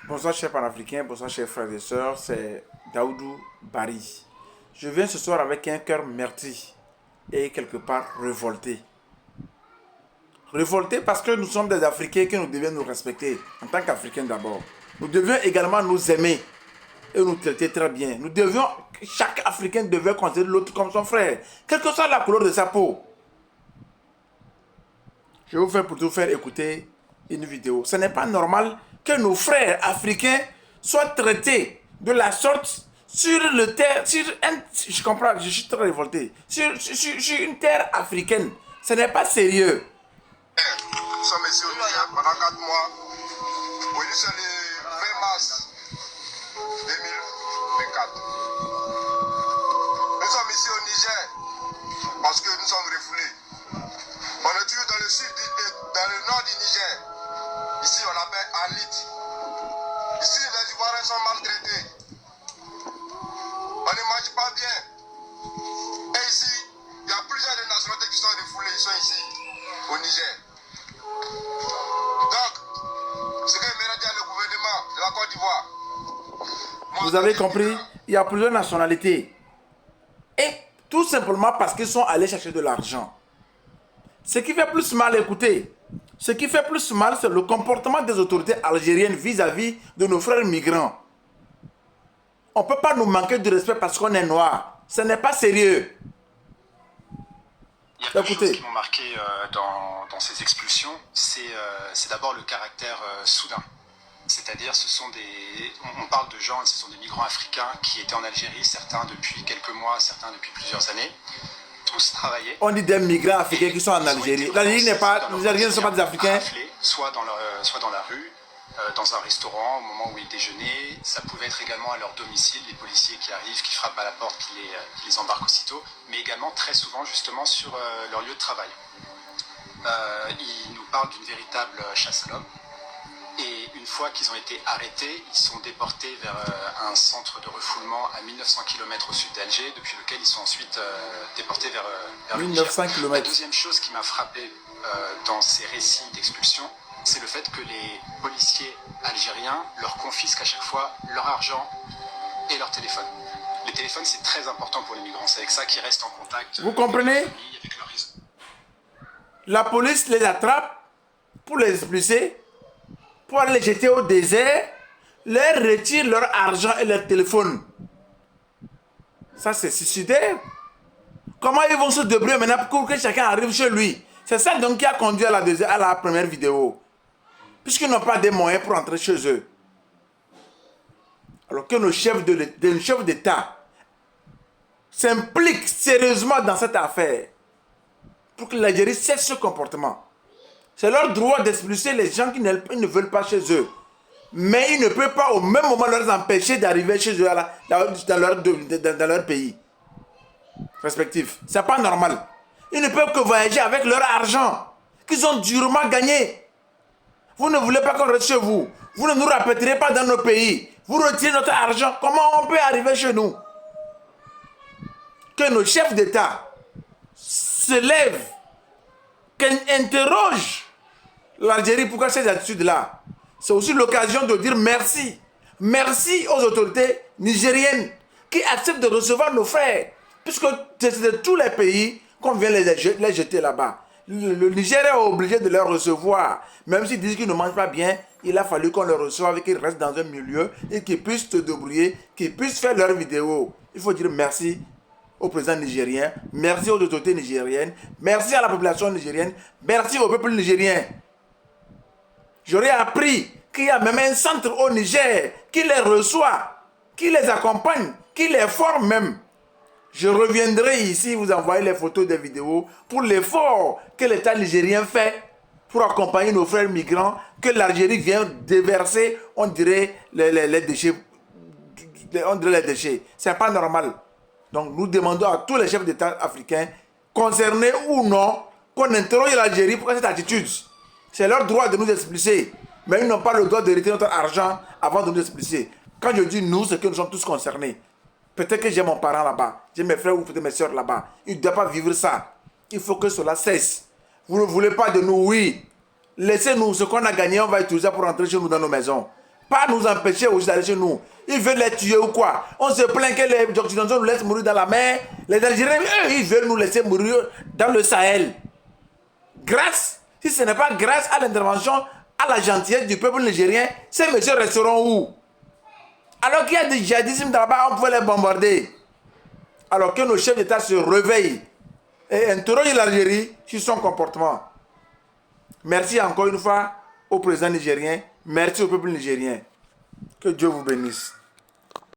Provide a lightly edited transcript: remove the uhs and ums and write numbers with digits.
Bonsoir chers panafricains, bonsoir chers frères et sœurs, c'est Daoudou Bari. Je viens ce soir avec un cœur meurtri et quelque part révolté. Révolté parce que nous sommes des Africains que nous devions nous respecter en tant qu'Africains d'abord. Nous devions également nous aimer et nous traiter très bien. Nous devions, chaque Africain devait considérer l'autre comme son frère, quelle que soit la couleur de sa peau. Je vais vous faire pour tout faire écouter une vidéo. Ce n'est pas normal que nos frères africains soient traités de la sorte sur le terre, je comprends, je suis très révolté, sur une terre africaine. Ce n'est pas sérieux. Nous sommes ici au Niger pendant 4 mois. Oui, c'est le 20 mars 2024. Nous sommes ici au Niger parce que nous sommes refoulés. On est toujours dans le sud, dans le nord du Niger. Ici, on l'appelle Alit. Ici, les Ivoiriens sont maltraités. On ne mange pas bien. Et ici, il y a plusieurs des nationalités qui sont refoulées. Ils sont ici, au Niger. Donc, ce que me dit le gouvernement de la Côte d'Ivoire. Vous avez compris, il y a plusieurs nationalités. Et tout simplement parce qu'ils sont allés chercher de l'argent. Ce qui fait plus mal, écoutez, ce qui fait plus mal, c'est le comportement des autorités algériennes vis-à-vis de nos frères migrants. On ne peut pas nous manquer de respect parce qu'on est noir. Ce n'est pas sérieux. Il y a deux choses qui m'ont marqué dans ces expulsions. C'est d'abord le caractère soudain. C'est-à-dire, on parle de gens, ce sont des migrants africains qui étaient en Algérie, certains depuis quelques mois, certains depuis plusieurs années. Tous travaillaient. On dit des migrants africains qui sont en Algérie. L'Algérie n'est pas, les Algériens ne sont pas des Africains. Soit dans la rue, dans un restaurant, au moment où ils déjeunaient. Ça pouvait être également à leur domicile, les policiers qui arrivent, qui frappent à la porte, qui les embarquent aussitôt. Mais également très souvent justement sur leur lieu de travail. Ils nous parlent d'une véritable chasse à l'homme. Et une fois qu'ils ont été arrêtés, ils sont déportés vers un centre de refoulement à 1900 km au sud d'Alger, depuis lequel ils sont ensuite déportés vers le Niger. 1900 km. La deuxième chose qui m'a frappé dans ces récits d'expulsion, c'est le fait que les policiers algériens leur confisquent à chaque fois leur argent et leur téléphone. Les téléphones, c'est très important pour les migrants. C'est avec ça qu'ils restent en contact. Vous comprenez? Avec leur réseau. La police les attrape pour les expulser, pour aller les jeter au désert, leur retire leur argent et leur téléphone. Ça, c'est suicidaire. Comment ils vont se débrouiller maintenant pour que chacun arrive chez lui? C'est ça donc qui a conduit à la première vidéo. Puisqu'ils n'ont pas de moyens pour entrer chez eux. Alors que nos chefs d'État s'impliquent sérieusement dans cette affaire pour que l'Algérie cesse ce comportement. C'est leur droit d'expulser les gens qui ne veulent pas chez eux. Mais ils ne peuvent pas au même moment leur empêcher d'arriver chez eux dans leur pays respectif. C'est pas normal. Ils ne peuvent que voyager avec leur argent qu'ils ont durement gagné. Vous ne voulez pas qu'on reste chez vous. Vous ne nous répéterez pas dans nos pays. Vous retirez notre argent. Comment on peut arriver chez nous? Que nos chefs d'État se lèvent, qu'interrogent l'Algérie pourquoi ces attitudes-là. C'est aussi l'occasion de dire merci. Merci aux autorités nigériennes qui acceptent de recevoir nos frères. Puisque c'est de tous les pays qu'on vient les jeter là-bas. Le Niger est obligé de les recevoir. Même s'ils disent qu'ils ne mangent pas bien, il a fallu qu'on les reçoive et qu'ils restent dans un milieu et qu'ils puissent se débrouiller, qu'ils puissent faire leurs vidéos. Il faut dire merci au président nigérien, merci aux autorités nigériennes, merci à la population nigérienne, merci au peuple nigérien. J'aurais appris qu'il y a même un centre au Niger qui les reçoit, qui les accompagne, qui les forme même. Je reviendrai ici vous envoyer les photos des vidéos pour l'effort que l'État nigérien fait pour accompagner nos frères migrants que l'Algérie vient déverser, on dirait, les déchets. On dirait les déchets. Ce n'est pas normal. Donc nous demandons à tous les chefs d'État africains, concernés ou non, qu'on interroge l'Algérie pour cette attitude. C'est leur droit de nous expulser. Mais ils n'ont pas le droit de retirer notre argent avant de nous expulser. Quand je dis nous, c'est que nous sommes tous concernés. Peut-être que j'ai mon parent là-bas, j'ai mes frères ou peut-être mes soeurs là-bas. Ils ne doivent pas vivre ça. Il faut que cela cesse. Vous ne voulez pas de nous, oui. Laissez-nous ce qu'on a gagné, on va utiliser pour rentrer chez nous dans nos maisons. pas nous empêcher aussi d'aller chez nous. Ils veulent les tuer ou quoi? On se plaint que les Occidentaux nous laissent mourir dans la mer. Les Algériens, eux, ils veulent nous laisser mourir dans le Sahel. Si ce n'est pas grâce à l'intervention, à la gentillesse du peuple nigérien, ces messieurs resteront où? Alors qu'il y a des djihadistes là-bas, on pouvait les bombarder. Alors que nos chefs d'État se réveillent et interrogent l'Algérie sur son comportement. Merci encore une fois au président nigérien. Merci au peuple nigérien. Que Dieu vous bénisse.